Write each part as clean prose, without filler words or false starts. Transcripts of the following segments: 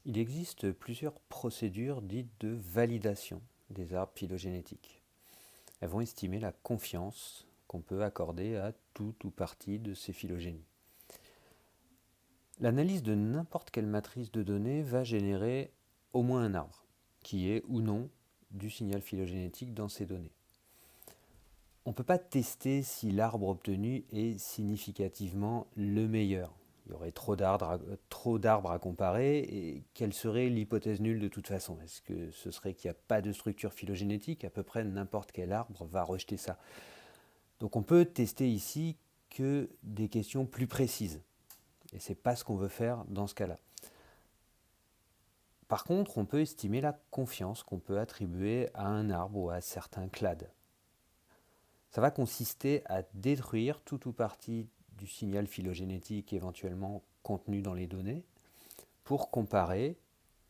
Il existe plusieurs procédures dites de validation des arbres phylogénétiques. Elles vont estimer la confiance qu'on peut accorder à tout ou partie de ces phylogénies. L'analyse de n'importe quelle matrice de données va générer au moins un arbre, qui est ou non du signal phylogénétique dans ces données. On ne peut pas tester si l'arbre obtenu est significativement le meilleur. Il y aurait trop d'arbres à comparer, et quelle serait l'hypothèse nulle de toute façon? Est-ce que ce serait qu'il n'y a pas de structure phylogénétique? À peu près n'importe quel arbre va rejeter ça. Donc on peut tester ici que des questions plus précises. Et ce n'est pas ce qu'on veut faire dans ce cas-là. Par contre, on peut estimer la confiance qu'on peut attribuer à un arbre ou à certains clades. Ça va consister à détruire tout ou partie du signal phylogénétique éventuellement contenu dans les données pour comparer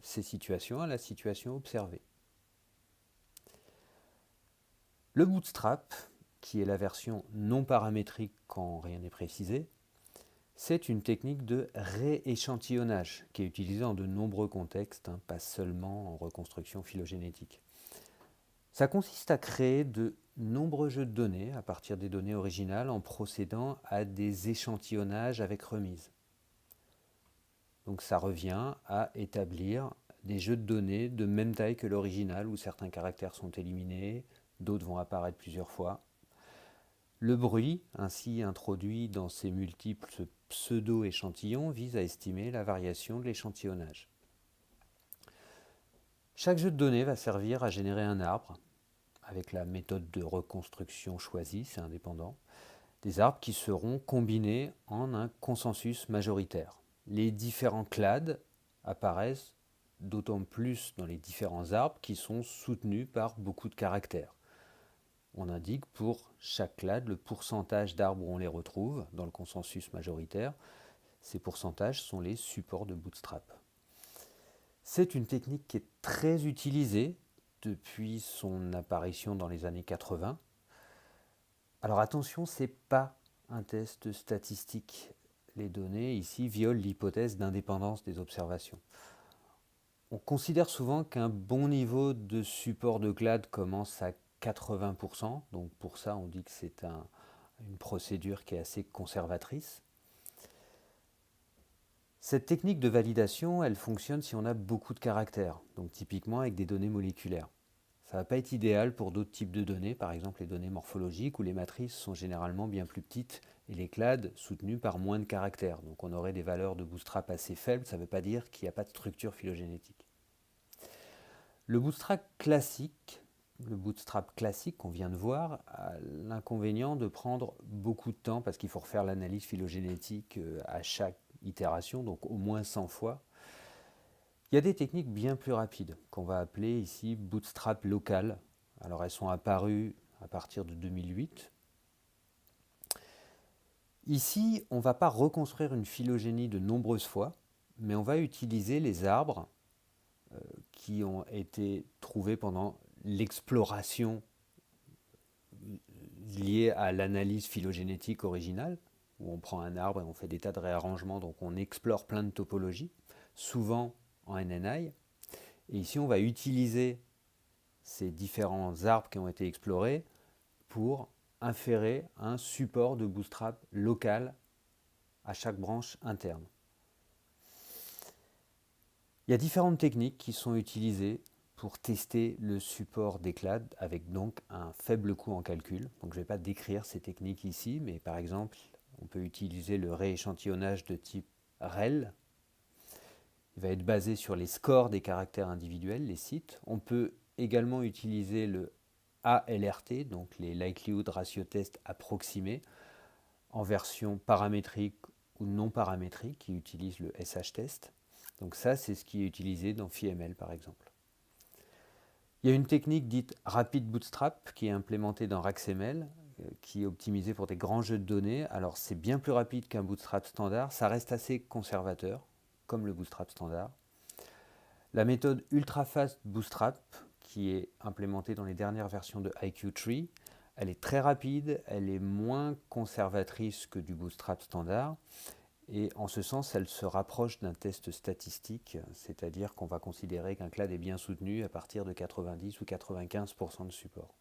ces situations à la situation observée. Le bootstrap, qui est la version non paramétrique quand rien n'est précisé, c'est une technique de rééchantillonnage qui est utilisée dans de nombreux contextes, pas seulement en reconstruction phylogénétique. Ça consiste à créer de nombreux jeux de données à partir des données originales en procédant à des échantillonnages avec remise. Donc ça revient à établir des jeux de données de même taille que l'original où certains caractères sont éliminés, d'autres vont apparaître plusieurs fois. Le bruit, ainsi introduit dans ces multiples pseudo-échantillons, vise à estimer la variation de l'échantillonnage. Chaque jeu de données va servir à générer un arbre, avec la méthode de reconstruction choisie, c'est indépendant, des arbres qui seront combinés en un consensus majoritaire. Les différents clades apparaissent d'autant plus dans les différents arbres qui sont soutenus par beaucoup de caractères. On indique pour chaque clade le pourcentage d'arbres où on les retrouve dans le consensus majoritaire. Ces pourcentages sont les supports de Bootstrap. C'est une technique qui est très utilisée depuis son apparition dans les années 80. Alors attention, ce n'est pas un test statistique. Les données ici violent l'hypothèse d'indépendance des observations. On considère souvent qu'un bon niveau de support de clade commence à 80%, donc pour ça on dit que c'est une procédure qui est assez conservatrice. Cette technique de validation, elle fonctionne si on a beaucoup de caractères, donc typiquement avec des données moléculaires. Ça ne va pas être idéal pour d'autres types de données, par exemple les données morphologiques où les matrices sont généralement bien plus petites et les clades soutenues par moins de caractères. Donc on aurait des valeurs de bootstrap assez faibles, ça ne veut pas dire qu'il n'y a pas de structure phylogénétique. Le bootstrap classique qu'on vient de voir a l'inconvénient de prendre beaucoup de temps parce qu'il faut refaire l'analyse phylogénétique à chaque itération, donc au moins 100 fois. Il y a des techniques bien plus rapides qu'on va appeler ici bootstrap local. Alors elles sont apparues à partir de 2008. Ici, on ne va pas reconstruire une phylogénie de nombreuses fois, mais on va utiliser les arbres qui ont été trouvés pendant l'exploration liée à l'analyse phylogénétique originale, où on prend un arbre et on fait des tas de réarrangements, donc on explore plein de topologies, souvent en NNI. Et ici, on va utiliser ces différents arbres qui ont été explorés pour inférer un support de bootstrap local à chaque branche interne. Il y a différentes techniques qui sont utilisées pour tester le support des clades avec donc un faible coût en calcul. Donc je ne vais pas décrire ces techniques ici, mais par exemple, on peut utiliser le rééchantillonnage de type REL. Il va être basé sur les scores des caractères individuels, les sites. On peut également utiliser le ALRT, donc les Likelihood Ratio Test approximés, en version paramétrique ou non paramétrique, qui utilise le SH-test. Donc ça, c'est ce qui est utilisé dans PhyML par exemple. Il y a une technique dite Rapid Bootstrap qui est implémentée dans RaxML, qui est optimisée pour des grands jeux de données. Alors c'est bien plus rapide qu'un Bootstrap standard, ça reste assez conservateur, comme le Bootstrap standard. La méthode Ultra Fast Bootstrap, qui est implémentée dans les dernières versions de IQ3, elle est très rapide, elle est moins conservatrice que du Bootstrap standard, Et en ce sens, elle se rapproche d'un test statistique, c'est-à-dire qu'on va considérer qu'un clade est bien soutenu à partir de 90 ou 95% de support.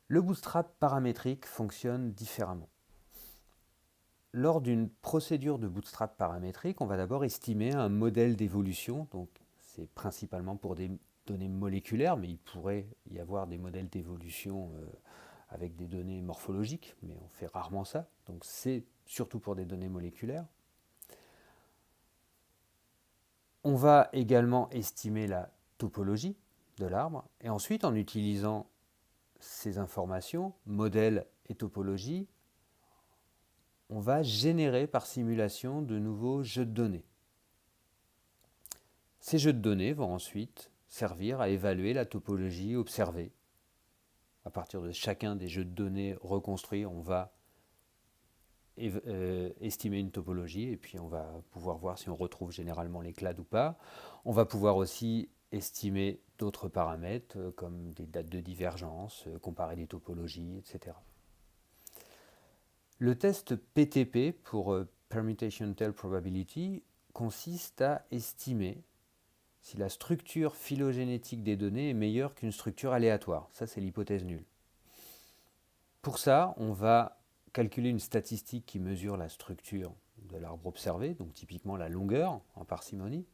Le bootstrap paramétrique fonctionne différemment. Lors d'une procédure de bootstrap paramétrique, on va d'abord estimer un modèle d'évolution, donc c'est principalement pour des données moléculaires, mais il pourrait y avoir des modèles d'évolution avec des données morphologiques, mais on fait rarement ça, donc c'est surtout pour des données moléculaires. On va également estimer la topologie de l'arbre, et ensuite en utilisant ces informations, modèle et topologie, on va générer par simulation de nouveaux jeux de données. Ces jeux de données vont ensuite servir à évaluer la topologie observée. À partir de chacun des jeux de données reconstruits, on va estimer une topologie et puis on va pouvoir voir si on retrouve généralement les clades ou pas. On va pouvoir aussi estimer d'autres paramètres comme des dates de divergence, comparer des topologies, etc. Le test PTP pour Permutation Tail Probability consiste à estimer si la structure phylogénétique des données est meilleure qu'une structure aléatoire. Ça, c'est l'hypothèse nulle. Pour ça, on va calculer une statistique qui mesure la structure de l'arbre observé, donc typiquement la longueur en parcimonie.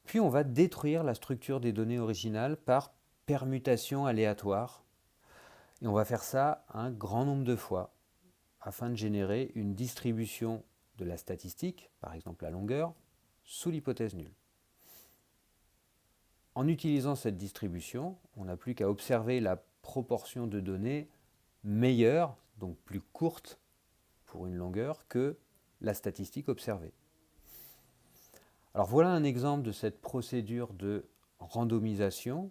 Puis on va détruire la structure des données originales par permutation aléatoire. Et on va faire ça un grand nombre de fois afin de générer une distribution de la statistique, par exemple la longueur, sous l'hypothèse nulle. En utilisant cette distribution, on n'a plus qu'à observer la proportion de données meilleure, donc plus courte pour une longueur, que la statistique observée. Alors voilà un exemple de cette procédure de randomisation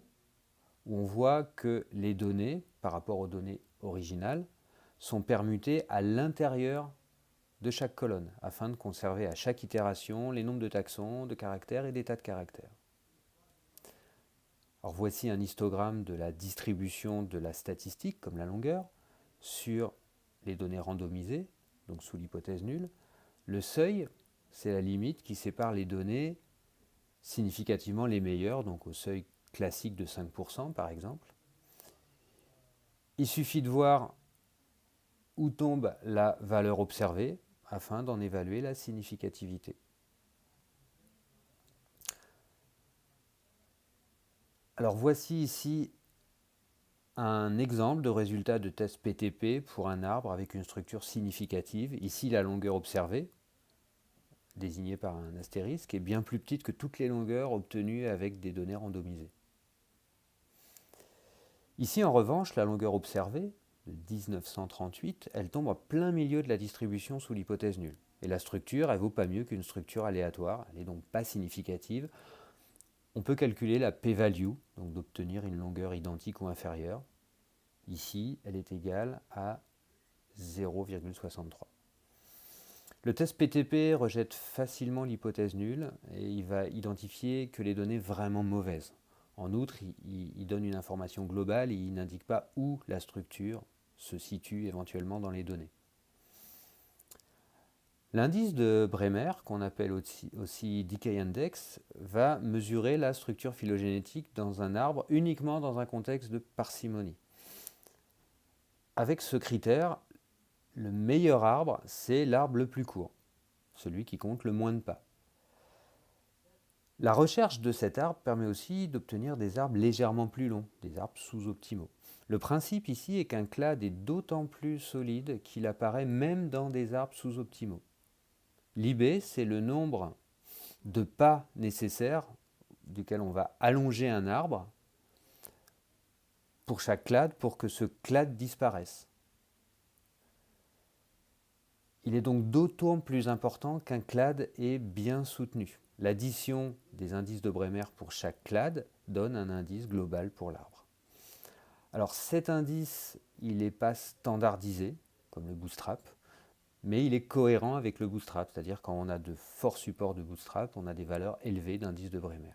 où on voit que les données, par rapport aux données originales, sont permutées à l'intérieur de chaque colonne, afin de conserver à chaque itération les nombres de taxons, de caractères et d'états de caractères. Alors voici un histogramme de la distribution de la statistique, comme la longueur, sur les données randomisées, donc sous l'hypothèse nulle. Le seuil, c'est la limite qui sépare les données significativement les meilleures, donc au seuil classique de 5% par exemple. Il suffit de voir où tombe la valeur observée afin d'en évaluer la significativité. Alors voici ici un exemple de résultat de test PTP pour un arbre avec une structure significative. Ici, la longueur observée, désignée par un astérisque, est bien plus petite que toutes les longueurs obtenues avec des données randomisées. Ici, en revanche, la longueur observée, de 1938, elle tombe en plein milieu de la distribution sous l'hypothèse nulle. Et la structure, elle vaut pas mieux qu'une structure aléatoire, elle n'est donc pas significative. On peut calculer la p-value, donc d'obtenir une longueur identique ou inférieure. Ici, elle est égale à 0,63. Le test PTP rejette facilement l'hypothèse nulle et il va identifier que les données vraiment mauvaises. En outre, il donne une information globale et il n'indique pas où la structure se situe éventuellement dans les données. L'indice de Bremer, qu'on appelle aussi Decay Index, va mesurer la structure phylogénétique dans un arbre uniquement dans un contexte de parcimonie. Avec ce critère, le meilleur arbre, c'est l'arbre le plus court, celui qui compte le moins de pas. La recherche de cet arbre permet aussi d'obtenir des arbres légèrement plus longs, des arbres sous-optimaux. Le principe ici est qu'un clade est d'autant plus solide qu'il apparaît même dans des arbres sous-optimaux. L'IB, c'est le nombre de pas nécessaires duquel on va allonger un arbre pour chaque clade pour que ce clade disparaisse. Il est donc d'autant plus important qu'un clade est bien soutenu. L'addition des indices de Bremer pour chaque clade donne un indice global pour l'arbre. Alors cet indice, il n'est pas standardisé, comme le bootstrap, mais il est cohérent avec le bootstrap, c'est-à-dire quand on a de forts supports de bootstrap, on a des valeurs élevées d'indice de Bremer.